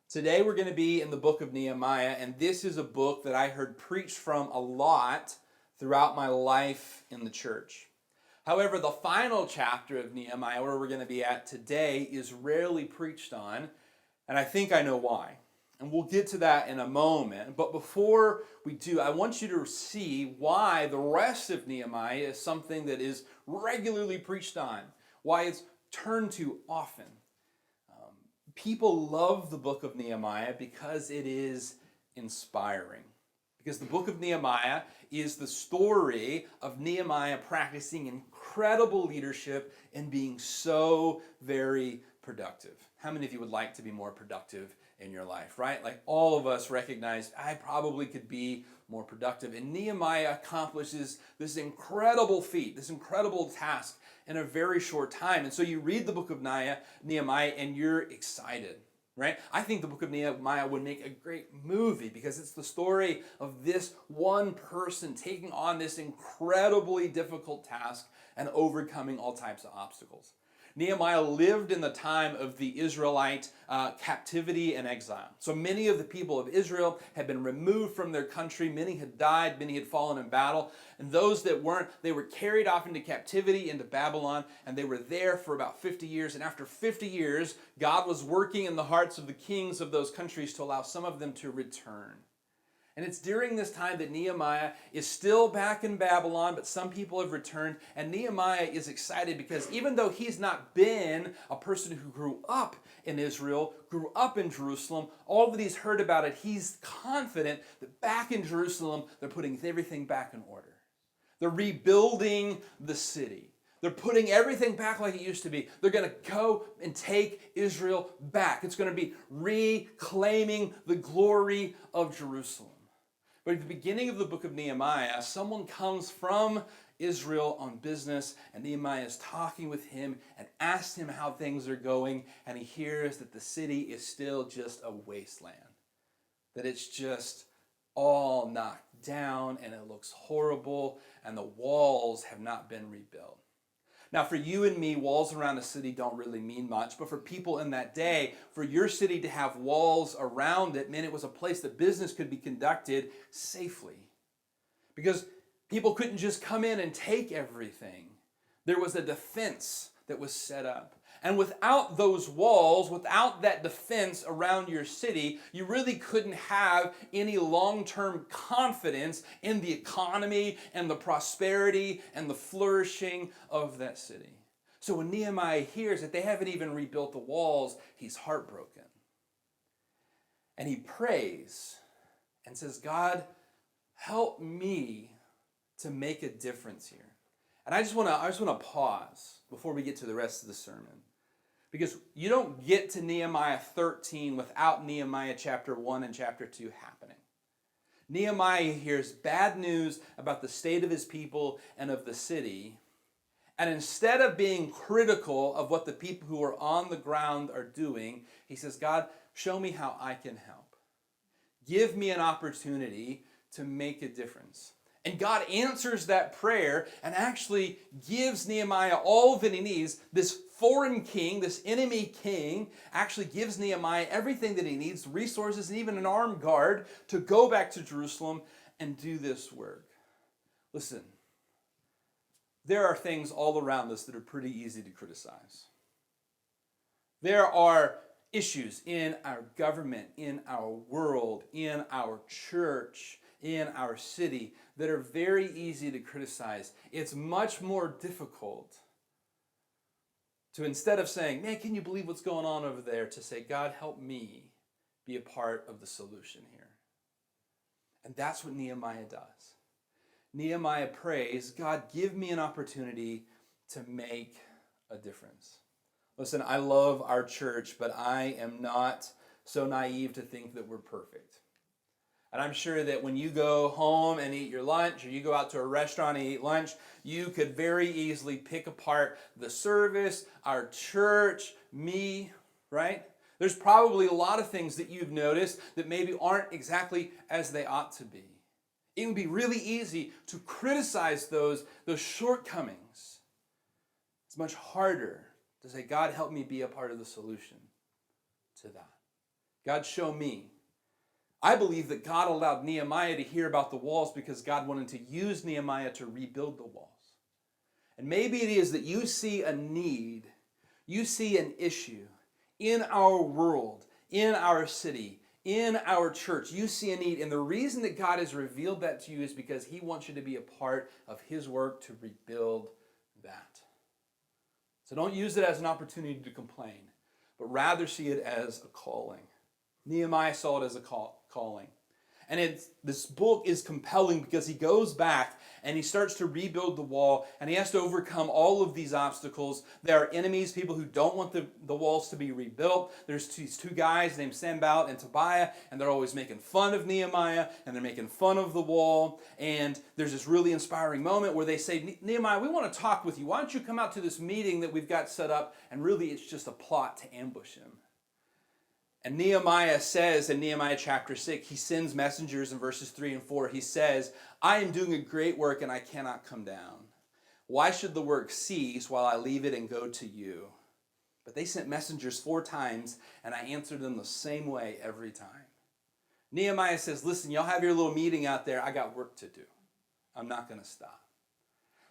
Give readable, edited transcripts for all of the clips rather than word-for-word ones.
Today we're going to be in the book of Nehemiah, and this is a book that I heard preached from a lot throughout my life in the church. However, the final chapter of Nehemiah, where we're going to be at today, is rarely preached on, and I think I know why. And we'll get to that in a moment. But before we do, I want you to see why the rest of Nehemiah is something that is regularly preached on, why it's turned to often. People love the book of Nehemiah because it is inspiring. Because the book of Nehemiah is the story of Nehemiah practicing incredible leadership and being so very productive. How many of you would like to be more productive in your life, right? Like all of us recognize, I probably could be more productive. And Nehemiah accomplishes this incredible feat, this incredible task in a very short time. And so you read the book of Nehemiah and you're excited, right? I think the book of Nehemiah would make a great movie because it's the story of this one person taking on this incredibly difficult task and overcoming all types of obstacles. Nehemiah lived in the time of the Israelite captivity and exile. So many of the people of Israel had been removed from their country. Many had died. Many had fallen in battle. And those that weren't, they were carried off into captivity into Babylon. And they were there for about 50 years. And after 50 years, God was working in the hearts of the kings of those countries to allow some of them to return. And it's during this time that Nehemiah is still back in Babylon, but some people have returned. And Nehemiah is excited because even though he's not been a person who grew up in Israel, grew up in Jerusalem, all that he's heard about it, he's confident that back in Jerusalem, they're putting everything back in order. They're rebuilding the city. They're putting everything back like it used to be. They're going to go and take Israel back. It's going to be reclaiming the glory of Jerusalem. But at the beginning of the book of Nehemiah, someone comes from Israel on business, and Nehemiah is talking with him and asks him how things are going, and he hears that the city is still just a wasteland, that it's just all knocked down, and it looks horrible, and the walls have not been rebuilt. Now, for you and me, walls around a city don't really mean much, but for people in that day, for your city to have walls around it meant it was a place that business could be conducted safely. Because people couldn't just come in and take everything. There was a defense that was set up. And without those walls, without that defense around your city, you really couldn't have any long-term confidence in the economy and the prosperity and the flourishing of that city. So when Nehemiah hears that they haven't even rebuilt the walls, he's heartbroken. And he prays and says, God, help me to make a difference here. And I just want to pause before we get to the rest of the sermon. Because you don't get to Nehemiah 13 without Nehemiah chapter 1 and chapter 2 happening. Nehemiah hears bad news about the state of his people and of the city. And instead of being critical of what the people who are on the ground are doing, he says, God, show me how I can help. Give me an opportunity to make a difference. And God answers that prayer and actually gives Nehemiah all that he needs. This foreign king, this enemy king, actually gives Nehemiah everything that he needs, resources, and even an armed guard to go back to Jerusalem and do this work. Listen, there are things all around us that are pretty easy to criticize. There are issues in our government, in our world, in our church, in our city that are very easy to criticize. It's much more difficult to, instead of saying, man, can you believe what's going on over there, to say, God, help me be a part of the solution here. And that's what Nehemiah does. Nehemiah prays, God, give me an opportunity to make a difference. Listen, I love our church, but I am not so naive to think that we're perfect. And I'm sure that when you go home and eat your lunch, or you go out to a restaurant and eat lunch, you could very easily pick apart the service, our church, me, right? There's probably a lot of things that you've noticed that maybe aren't exactly as they ought to be. It would be really easy to criticize those shortcomings. It's much harder to say, God, help me be a part of the solution to that. God, show me. I believe that God allowed Nehemiah to hear about the walls because God wanted to use Nehemiah to rebuild the walls. And maybe it is that you see a need, you see an issue in our world, in our city, in our church. You see a need, and the reason that God has revealed that to you is because he wants you to be a part of his work to rebuild that. So don't use it as an opportunity to complain, but rather see it as a calling. Nehemiah saw it as a calling. And this book is compelling because he goes back and he starts to rebuild the wall, and he has to overcome all of these obstacles. There are enemies, people who don't want the walls to be rebuilt. There's these two guys named Sanballat and Tobiah, and they're always making fun of Nehemiah, and they're making fun of the wall. And there's this really inspiring moment where they say, Nehemiah, we want to talk with you. Why don't you come out to this meeting that we've got set up? And really it's just a plot to ambush him. And Nehemiah says in Nehemiah chapter 6, he sends messengers in verses 3 and 4. He says, I am doing a great work and I cannot come down. Why should the work cease while I leave it and go to you? But they sent messengers 4 times, and I answered them the same way every time. Nehemiah says, listen, y'all have your little meeting out there. I got work to do. I'm not going to stop.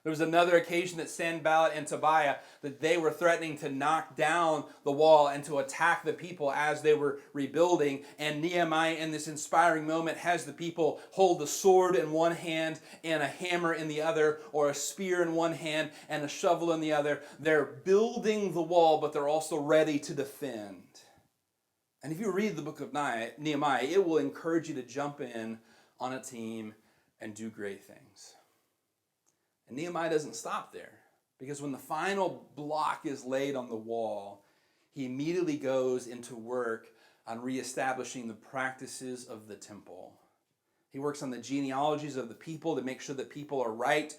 There was another occasion that Sanballat and Tobiah, that they were threatening to knock down the wall and to attack the people as they were rebuilding. And Nehemiah, in this inspiring moment, has the people hold a sword in one hand and a hammer in the other, or a spear in one hand and a shovel in the other. They're building the wall, but they're also ready to defend. And if you read the book of Nehemiah, it will encourage you to jump in on a team and do great things. And Nehemiah doesn't stop there, because when the final block is laid on the wall, he immediately goes into work on reestablishing the practices of the temple. He works on the genealogies of the people to make sure that people are right.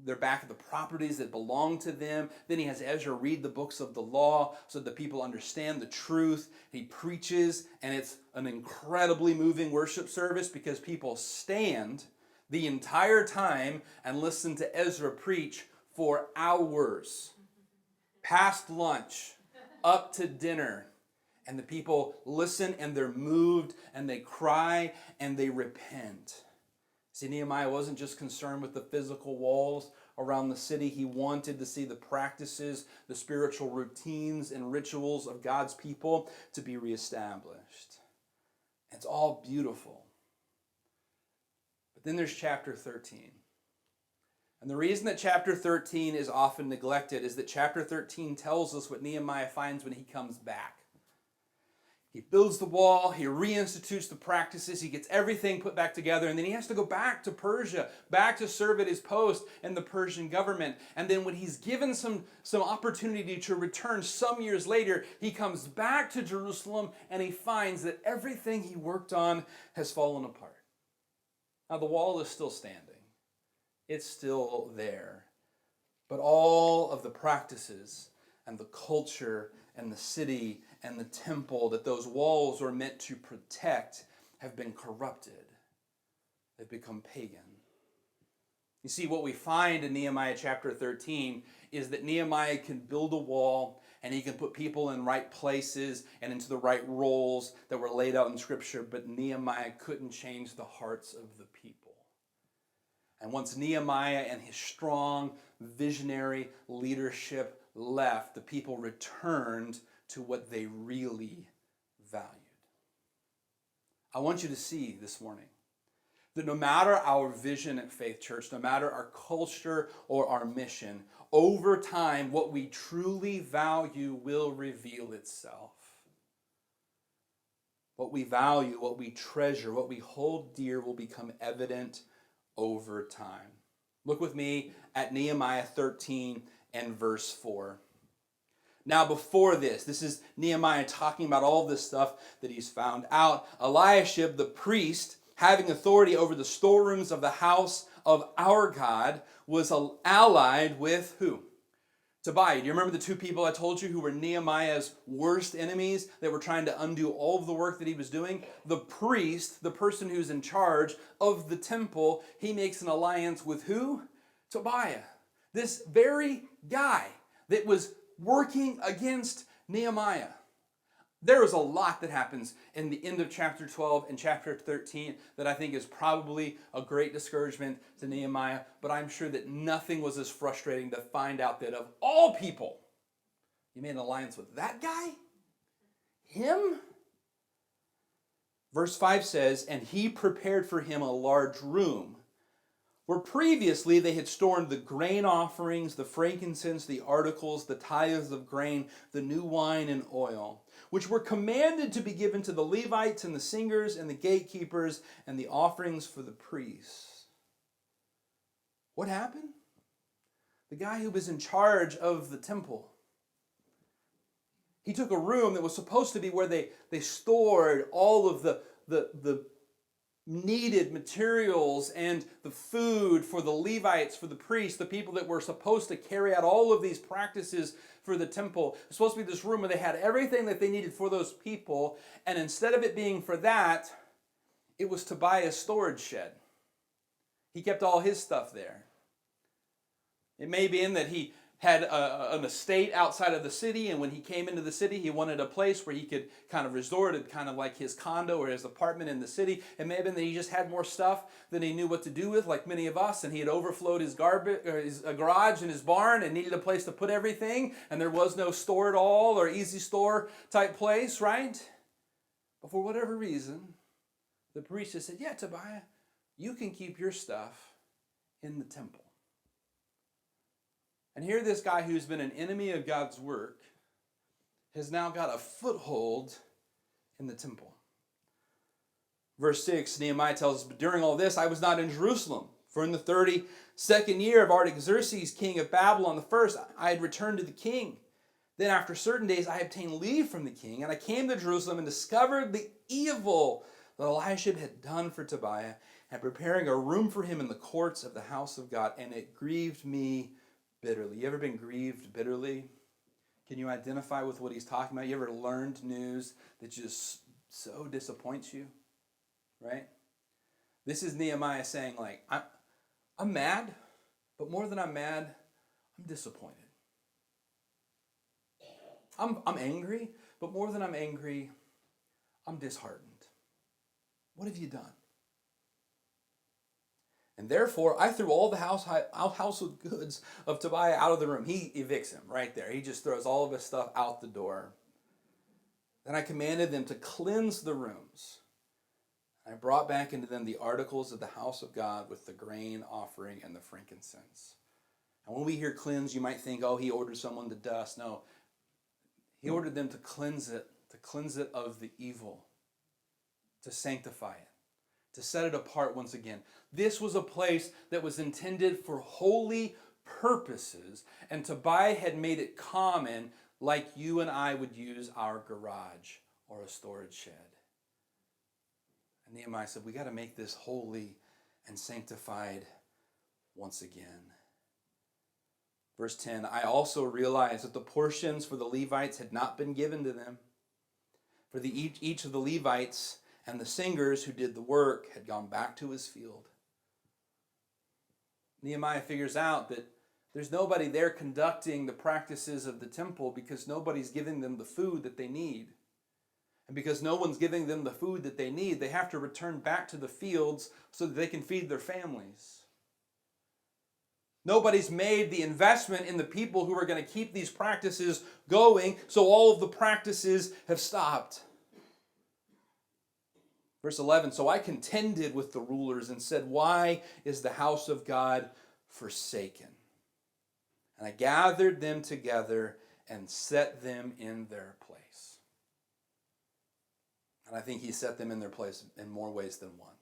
They're back at the properties that belong to them. Then he has Ezra read the books of the law so that people understand the truth. He preaches, and it's an incredibly moving worship service because people stand the entire time and listen to Ezra preach for hours, past lunch, up to dinner. And the people listen, and they're moved, and they cry, and they repent. See, Nehemiah wasn't just concerned with the physical walls around the city. He wanted to see the practices, the spiritual routines and rituals of God's people to be reestablished. It's all beautiful. Then there's chapter 13. And the reason that chapter 13 is often neglected is that chapter 13 tells us what Nehemiah finds when he comes back. He builds the wall, he reinstitutes the practices, he gets everything put back together, and then he has to go back to Persia, back to serve at his post in the Persian government. And then when he's given some opportunity to return some years later, he comes back to Jerusalem and he finds that everything he worked on has fallen apart. Now, the wall is still standing. It's still there. But all of the practices and the culture and the city and the temple that those walls were meant to protect have been corrupted. They've become pagan. You see, what we find in Nehemiah chapter 13 is that Nehemiah can build a wall, and he can put people in right places and into the right roles that were laid out in Scripture, but Nehemiah couldn't change the hearts of the people. And once Nehemiah and his strong, visionary leadership left, the people returned to what they really valued. I want you to see this morning that no matter our vision at Faith Church, no matter our culture or our mission, over time, what we truly value will reveal itself. What we value, what we treasure, what we hold dear will become evident over time. Look with me at Nehemiah 13 and verse 4. Now before this is Nehemiah talking about all this stuff that he's found out. Eliashib, the priest, having authority over the storerooms of the house of our God, was allied with who? Tobiah. Do you remember the two people I told you who were Nehemiah's worst enemies that were trying to undo all of the work that he was doing? The priest, the person who's in charge of the temple, he makes an alliance with who? Tobiah. This very guy that was working against Nehemiah. There is a lot that happens in the end of chapter 12 and chapter 13 that I think is probably a great discouragement to Nehemiah, but I'm sure that nothing was as frustrating to find out that of all people, you made an alliance with that guy? Him? Verse 5 says, and he prepared for him a large room, where previously they had stored the grain offerings, the frankincense, the articles, the tithes of grain, the new wine and oil, which were commanded to be given to the Levites and the singers and the gatekeepers and the offerings for the priests. What happened? The guy who was in charge of the temple, he took a room that was supposed to be where they stored all of the needed materials and the food for the Levites, for the priests, the people that were supposed to carry out all of these practices for the temple. It was supposed to be this room where they had everything that they needed for those people, and instead of it being for that, it was to buy a storage shed. He kept all his stuff there. It may be in that he had an estate outside of the city, and when he came into the city, he wanted a place where he could kind of resort it, kind of like his condo or his apartment in the city. It may have been that he just had more stuff than he knew what to do with, like many of us, and he had overflowed his garage and his barn and needed a place to put everything, and there was no store at all or easy store type place, right? But for whatever reason, the priest just said, yeah, Tobiah, you can keep your stuff in the temple. And here this guy who's been an enemy of God's work has now got a foothold in the temple. Verse 6, Nehemiah tells us, but during all this I was not in Jerusalem, for in the 32nd year of Artaxerxes, king of Babylon, the first, I had returned to the king. Then after certain days I obtained leave from the king, and I came to Jerusalem and discovered the evil that Eliashib had done for Tobiah, and preparing a room for him in the courts of the house of God, and it grieved me bitterly. You ever been grieved bitterly? Can you identify with what he's talking about? You ever learned news that just so disappoints you? Right? This is Nehemiah saying, like, I'm mad, but more than I'm mad, I'm disappointed. I'm angry, but more than I'm angry, I'm disheartened. What have you done? And therefore, I threw all the household goods of Tobiah out of the room. He evicts him right there. He just throws all of his stuff out the door. Then I commanded them to cleanse the rooms. I brought back into them the articles of the house of God with the grain offering and the frankincense. And when we hear cleanse, you might think, oh, he ordered someone to dust. No, he ordered them to cleanse it of the evil, to sanctify it, to set it apart once again. This was a place that was intended for holy purposes, and Tobiah had made it common like you and I would use our garage or a storage shed. And Nehemiah said, we got to make this holy and sanctified once again. Verse 10, I also realized that the portions for the Levites had not been given to them. For each of the Levites and the singers who did the work had gone back to his field. Nehemiah figures out that there's nobody there conducting the practices of the temple because nobody's giving them the food that they need. And because no one's giving them the food that they need, they have to return back to the fields so that they can feed their families. Nobody's made the investment in the people who are going to keep these practices going, so all of the practices have stopped. Verse 11, so I contended with the rulers and said, why is the house of God forsaken? And I gathered them together and set them in their place. And I think he set them in their place in more ways than one.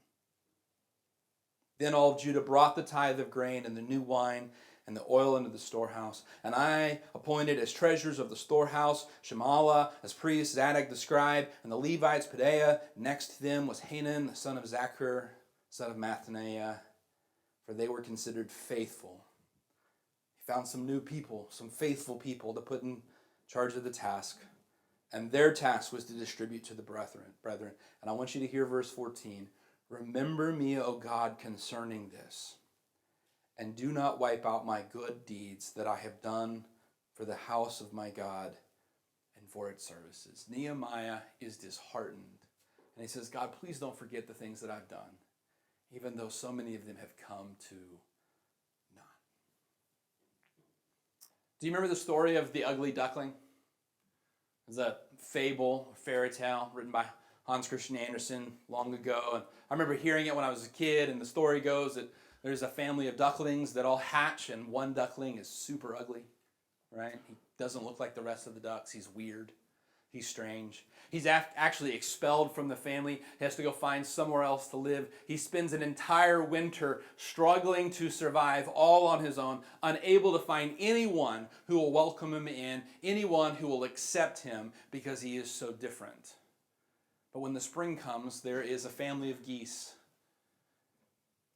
Then all of Judah brought the tithe of grain and the new wine and the oil into the storehouse. And I appointed as treasurers of the storehouse Shemaiah as priest, Zadok the scribe, and the Levites, Pedaiah. Next to them was Hanan, the son of Zachar, son of Mattaniah, for they were considered faithful. He found some new people, some faithful people to put in charge of the task. And their task was to distribute to the brethren. And I want you to hear verse 14. Remember me, O God, concerning this, and do not wipe out my good deeds that I have done for the house of my God and for its services. Nehemiah is disheartened. And he says, God, please don't forget the things that I've done, even though so many of them have come to naught. Do you remember the story of the ugly duckling? It's a fable, a fairy tale written by Hans Christian Andersen long ago. And I remember hearing it when I was a kid, and the story goes that there's a family of ducklings that all hatch, and one duckling is super ugly, right? He doesn't look like the rest of the ducks. He's weird. He's strange. He's actually expelled from the family. He has to go find somewhere else to live. He spends an entire winter struggling to survive all on his own, unable to find anyone who will welcome him in, anyone who will accept him because he is so different. But when the spring comes, there is a family of geese.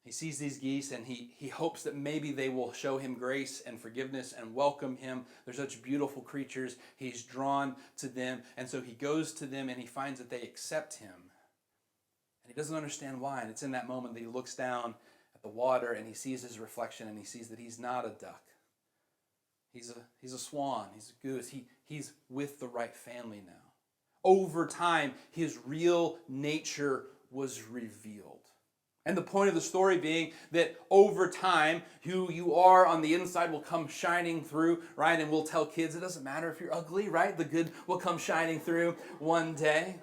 He sees these geese and he hopes that maybe they will show him grace and forgiveness and welcome him. They're such beautiful creatures. He's drawn to them. And so he goes to them and he finds that they accept him. And he doesn't understand why. And it's in that moment that he looks down at the water and he sees his reflection and he sees that he's not a duck. He's a swan. He's a goose. He's with the right family now. Over time, his real nature was revealed. And the point of the story being that over time, who you are on the inside will come shining through, right? And we'll tell kids, it doesn't matter if you're ugly, right? The good will come shining through one day.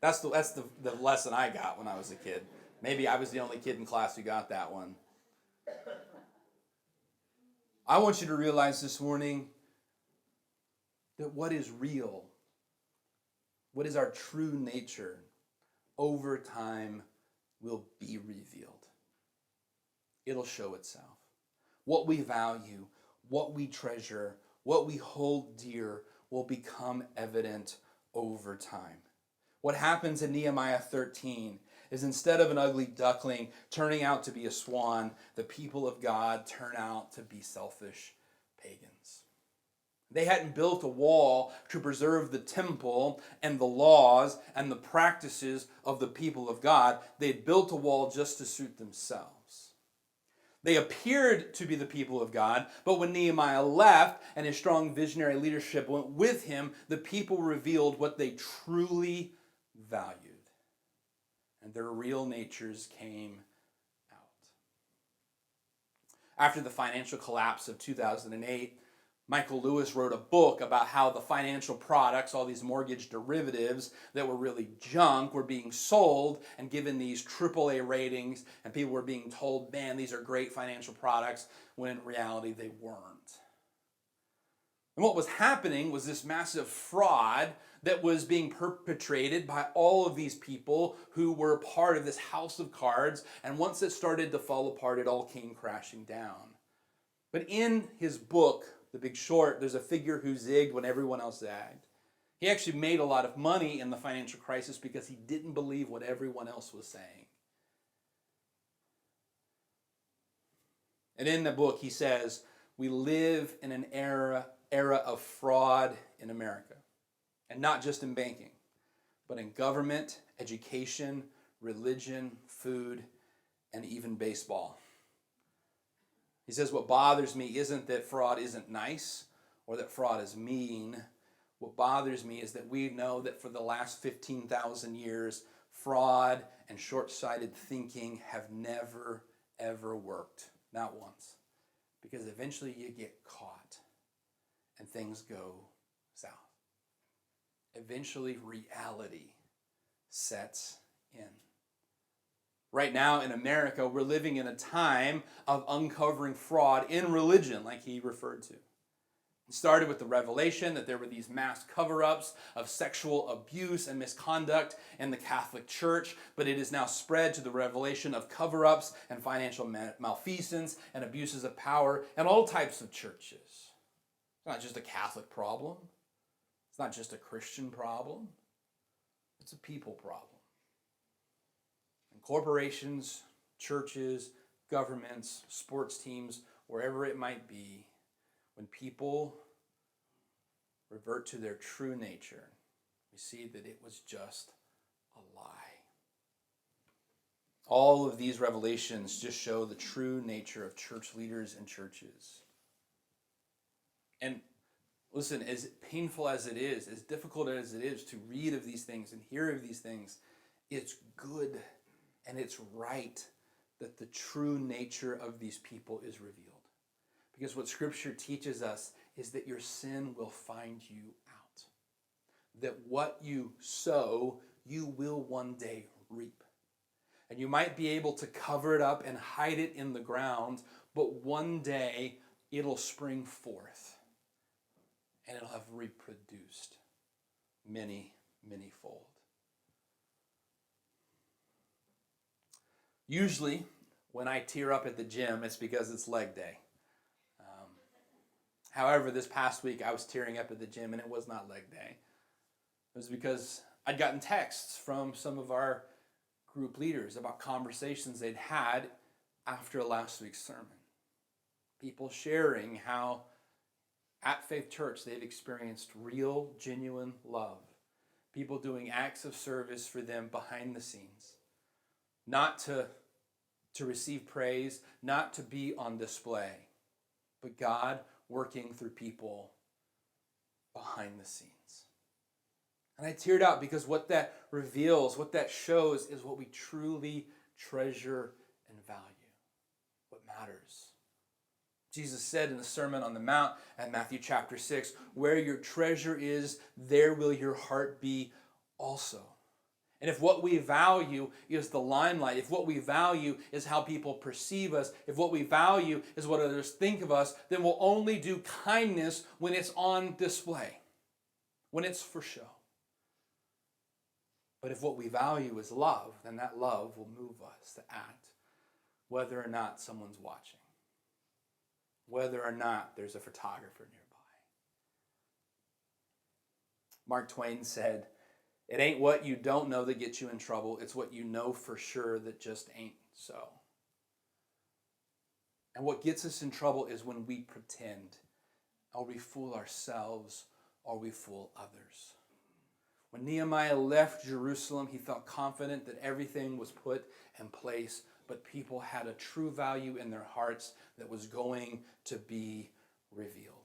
That's the lesson I got when I was a kid. Maybe I was the only kid in class who got that one. I want you to realize this morning that what is real, what is our true nature, over time will be revealed. It'll show itself. What we value, what we treasure, what we hold dear will become evident over time. What happens in Nehemiah 13 is instead of an ugly duckling turning out to be a swan, the people of God turn out to be selfish pagans. They hadn't built a wall to preserve the temple and the laws and the practices of the people of God. They'd built a wall just to suit themselves. They appeared to be the people of God, but when Nehemiah left and his strong visionary leadership went with him, the people revealed what they truly valued. And their real natures came out. After the financial collapse of 2008, Michael Lewis wrote a book about how the financial products, all these mortgage derivatives that were really junk, were being sold and given these AAA ratings, and people were being told, man, these are great financial products, when in reality they weren't. And what was happening was this massive fraud that was being perpetrated by all of these people who were part of this house of cards, and once it started to fall apart, it all came crashing down. But in his book, The Big Short, there's a figure who zigged when everyone else zagged. He actually made a lot of money in the financial crisis because he didn't believe what everyone else was saying. And in the book, he says, we live in an era of fraud in America. And not just in banking, but in government, education, religion, food, and even baseball. He says, what bothers me isn't that fraud isn't nice or that fraud is mean. What bothers me is that we know that for the last 15,000 years, fraud and short-sighted thinking have never, ever worked. Not once. Because eventually you get caught and things go south. Eventually reality sets in. Right now in America, we're living in a time of uncovering fraud in religion, like he referred to. It started with the revelation that there were these mass cover-ups of sexual abuse and misconduct in the Catholic Church, but it is now spread to the revelation of cover-ups and financial malfeasance and abuses of power in all types of churches. It's not just a Catholic problem. It's not just a Christian problem. It's a people problem. And corporations, churches, governments, sports teams, wherever it might be, when people revert to their true nature, we see that it was just a lie. All of these revelations just show the true nature of church leaders and churches. And Listen, as painful as it is, as difficult as it is to read of these things and hear of these things, it's good and it's right that the true nature of these people is revealed. Because what Scripture teaches us is that your sin will find you out. That what you sow, you will one day reap. And you might be able to cover it up and hide it in the ground, but one day it'll spring forth. And it'll have reproduced many, many fold. Usually, when I tear up at the gym, it's because it's leg day. However, this past week, I was tearing up at the gym, and it was not leg day. It was because I'd gotten texts from some of our group leaders about conversations they'd had after last week's sermon. People sharing how at Faith Church they've experienced real, genuine love. People doing acts of service for them behind the scenes. Not to receive praise, not to be on display, but God working through people behind the scenes. And I teared out because what that reveals, what that shows, is what we truly treasure and value. What matters. Jesus said in the Sermon on the Mount at Matthew chapter 6, where your treasure is, there will your heart be also. And if what we value is the limelight, if what we value is how people perceive us, if what we value is what others think of us, then we'll only do kindness when it's on display, when it's for show. But if what we value is love, then that love will move us to act, whether or not someone's watching, whether or not there's a photographer nearby. Mark Twain said, "It ain't what you don't know that gets you in trouble. It's what you know for sure that just ain't so." And what gets us in trouble is when we pretend, or we fool ourselves, or we fool others. When Nehemiah left Jerusalem, he felt confident that everything was put in place, but people had a true value in their hearts that was going to be revealed.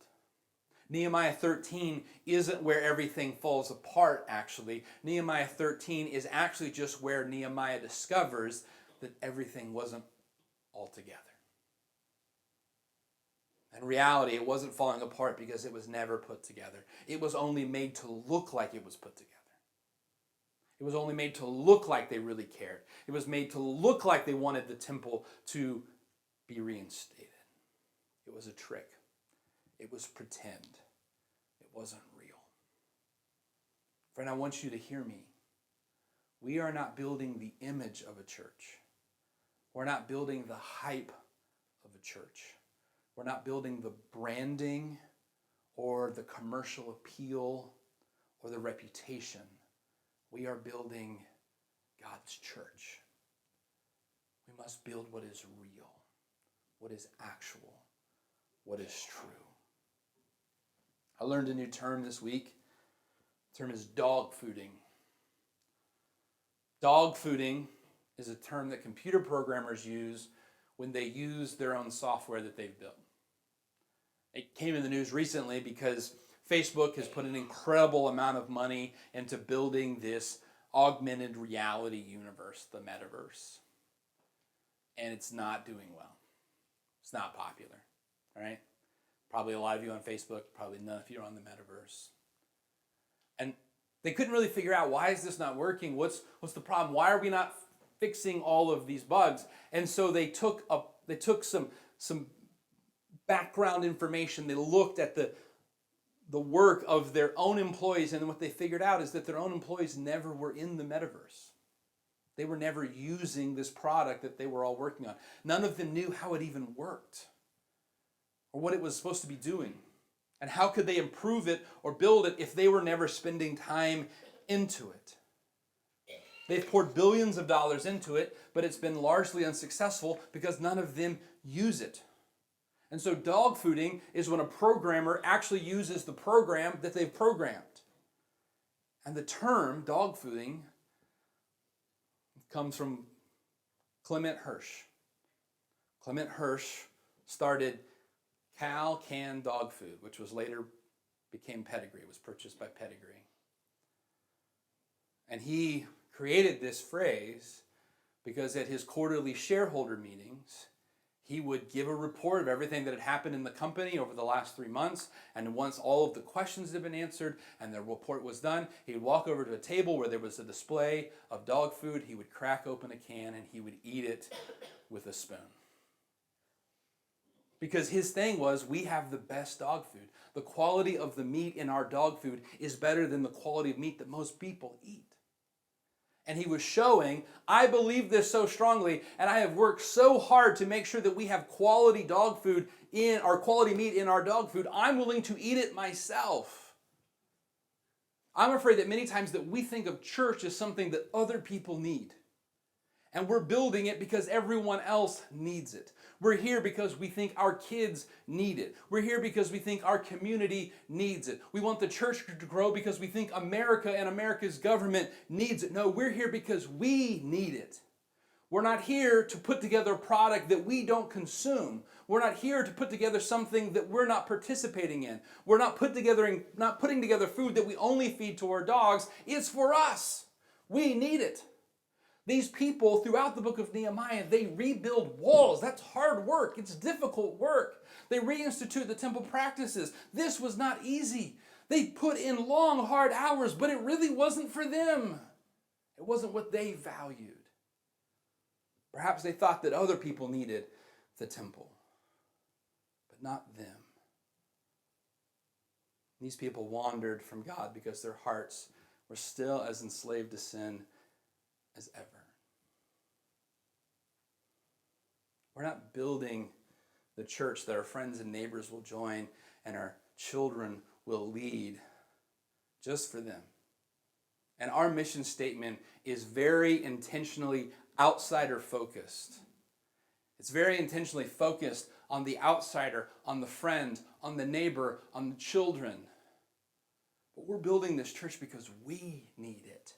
Nehemiah 13 isn't where everything falls apart, actually. Nehemiah 13 is actually just where Nehemiah discovers that everything wasn't all together. In reality, it wasn't falling apart because it was never put together. It was only made to look like it was put together. It was only made to look like they really cared. It was made to look like they wanted the temple to be reinstated. It was a trick. It was pretend. It wasn't real. Friend, I want you to hear me. We are not building the image of a church. We're not building the hype of a church. We're not building the branding or the commercial appeal or the reputation. We are building God's church. We must build what is real, what is actual, what is true. I learned a new term this week. The term is dog fooding. Dog fooding is a term that computer programmers use when they use their own software that they've built. It came in the news recently because Facebook has put an incredible amount of money into building this augmented reality universe, the metaverse. And it's not doing well. It's not popular, all right? Probably a lot of you on Facebook, probably none of you are on the metaverse. And they couldn't really figure out, why is this not working? What's the problem? Why are we not fixing all of these bugs? And so they took some background information. They looked at the work of their own employees, and what they figured out is that their own employees never were in the metaverse. They were never using this product that they were all working on. None of them knew how it even worked or what it was supposed to be doing. And how could they improve it or build it if they were never spending time into it? They've poured billions of dollars into it, but it's been largely unsuccessful because none of them use it. And so dog fooding is when a programmer actually uses the program that they've programmed. And the term dog fooding comes from Clement Hirsch. Clement Hirsch started Cal Can Dog Food, which was later became Pedigree. It was purchased by Pedigree. And he created this phrase because at his quarterly shareholder meetings, he would give a report of everything that had happened in the company over the last 3 months. And once all of the questions had been answered and the report was done, he would walk over to a table where there was a display of dog food. He would crack open a can and he would eat it with a spoon. Because his thing was, we have the best dog food. The quality of the meat in our dog food is better than the quality of meat that most people eat. And he was showing, I believe this so strongly, and I have worked so hard to make sure that we have quality dog food in our quality meat in our dog food. I'm willing to eat it myself. I'm afraid that many times that we think of church as something that other people need. And we're building it because everyone else needs it. We're here because we think our kids need it. We're here because we think our community needs it. We want the church to grow because we think America and America's government needs it. No, we're here because we need it. We're not here to put together a product that we don't consume. We're not here to put together something that we're not participating in. We're not putting together food that we only feed to our dogs. It's for us. We need it. These people throughout the book of Nehemiah, they rebuild walls. That's hard work. It's difficult work. They reinstitute the temple practices. This was not easy. They put in long, hard hours, but it really wasn't for them. It wasn't what they valued. Perhaps they thought that other people needed the temple, but not them. These people wandered from God because their hearts were still as enslaved to sin as ever. We're not building the church that our friends and neighbors will join and our children will lead just for them. And our mission statement is very intentionally outsider focused. It's very intentionally focused on the outsider, on the friend, on the neighbor, on the children. But we're building this church because we need it.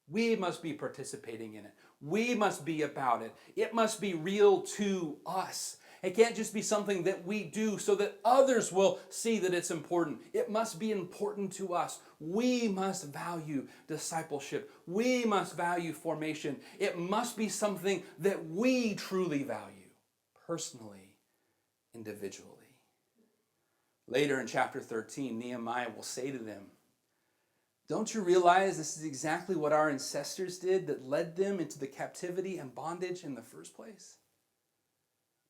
We must be participating in it. We must be about it. It must be real to us. It can't just be something that we do so that others will see that it's important. It must be important to us. We must value discipleship. We must value formation. It must be something that we truly value, personally, individually. Later in chapter 13, Nehemiah will say to them, don't you realize this is exactly what our ancestors did that led them into the captivity and bondage in the first place?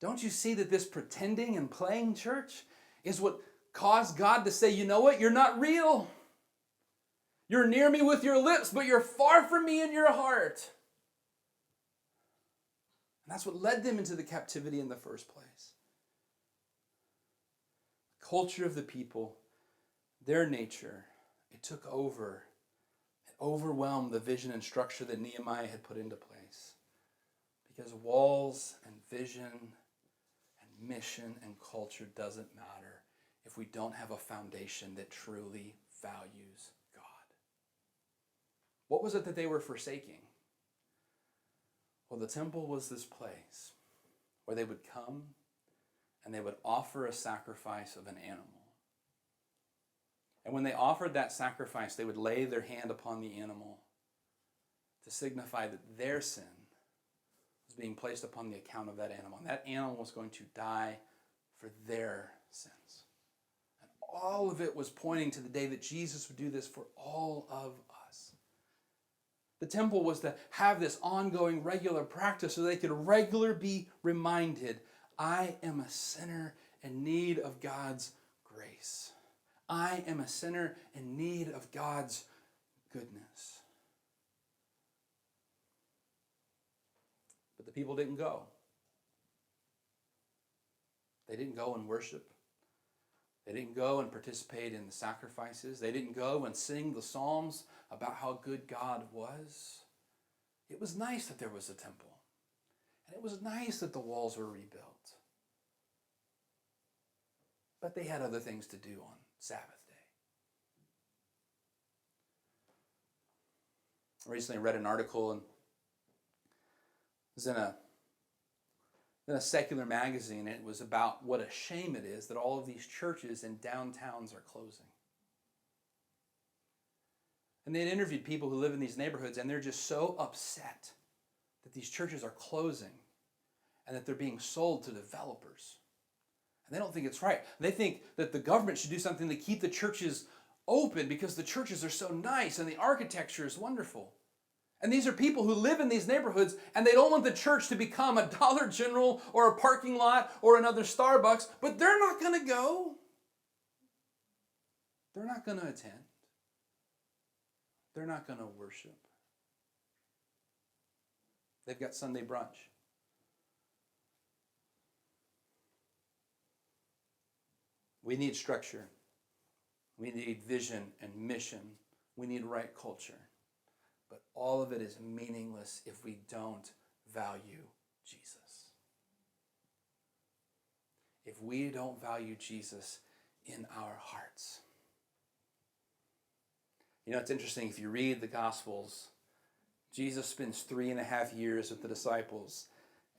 Don't you see that this pretending and playing church is what caused God to say, you know what, you're not real. You're near me with your lips, but you're far from me in your heart. And that's what led them into the captivity in the first place. The culture of the people, their nature, it took over. It overwhelmed the vision and structure that Nehemiah had put into place. Because walls and vision and mission and culture doesn't matter if we don't have a foundation that truly values God. What was it that they were forsaking? Well, the temple was this place where they would come and they would offer a sacrifice of an animal. And when they offered that sacrifice, they would lay their hand upon the animal to signify that their sin was being placed upon the account of that animal. And that animal was going to die for their sins. And all of it was pointing to the day that Jesus would do this for all of us. The temple was to have this ongoing regular practice so they could regularly be reminded, I am a sinner in need of God's grace. I am a sinner in need of God's goodness. But the people didn't go. They didn't go and worship. They didn't go and participate in the sacrifices. They didn't go and sing the psalms about how good God was. It was nice that there was a temple. And it was nice that the walls were rebuilt. But they had other things to do on Sabbath day. I recently read an article and it was in a secular magazine, and it was about what a shame it is that all of these churches and downtowns are closing. And they had interviewed people who live in these neighborhoods, and they're just so upset that these churches are closing and that they're being sold to developers. And they don't think it's right. They think that the government should do something to keep the churches open because the churches are so nice and the architecture is wonderful. And these are people who live in these neighborhoods, and they don't want the church to become a Dollar General or a parking lot or another Starbucks, but they're not going to go. They're not going to attend. They're not going to worship. They've got Sunday brunch. We need structure. We need vision and mission. We need right culture. But all of it is meaningless if we don't value Jesus. If we don't value Jesus in our hearts. You know, it's interesting, if you read the Gospels, Jesus spends 3.5 years with the disciples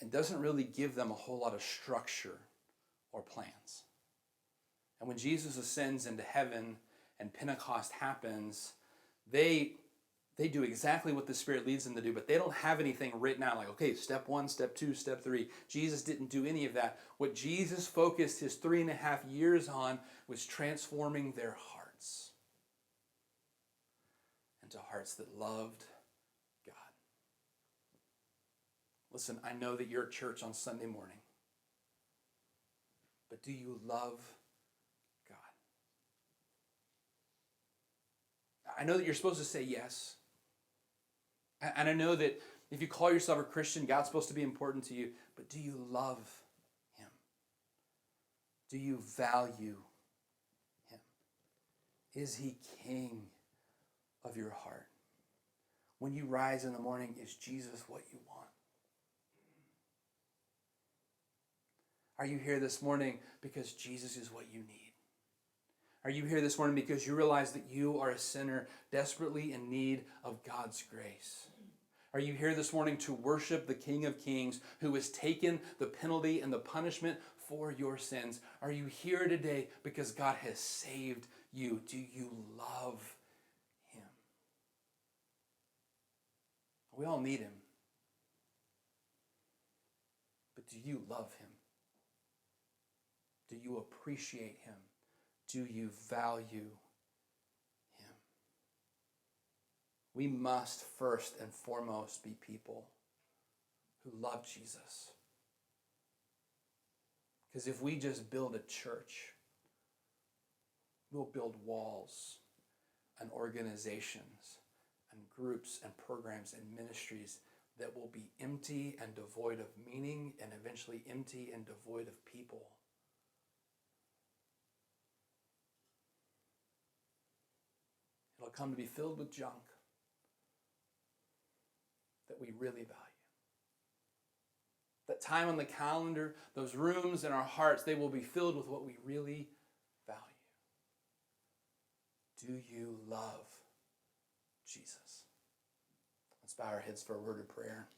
and doesn't really give them a whole lot of structure or plans. And when Jesus ascends into heaven and Pentecost happens, they do exactly what the Spirit leads them to do, but they don't have anything written out like, okay, step 1, step 2, step 3. Jesus didn't do any of that. What Jesus focused his 3.5 years on was transforming their hearts into hearts that loved God. Listen, I know that you're at church on Sunday morning, but do you love God? I know that you're supposed to say yes. And I know that if you call yourself a Christian, God's supposed to be important to you. But do you love him? Do you value him? Is he king of your heart? When you rise in the morning, is Jesus what you want? Are you here this morning because Jesus is what you need? Are you here this morning because you realize that you are a sinner desperately in need of God's grace? Are you here this morning to worship the King of Kings who has taken the penalty and the punishment for your sins? Are you here today because God has saved you? Do you love him? We all need him. But do you love him? Do you appreciate him? Do you value him? We must first and foremost be people who love Jesus. Because if we just build a church, we'll build walls and organizations and groups and programs and ministries that will be empty and devoid of meaning and eventually empty and devoid of people. It'll come to be filled with junk that we really value. That time on the calendar, those rooms in our hearts, they will be filled with what we really value. Do you love Jesus? Let's bow our heads for a word of prayer.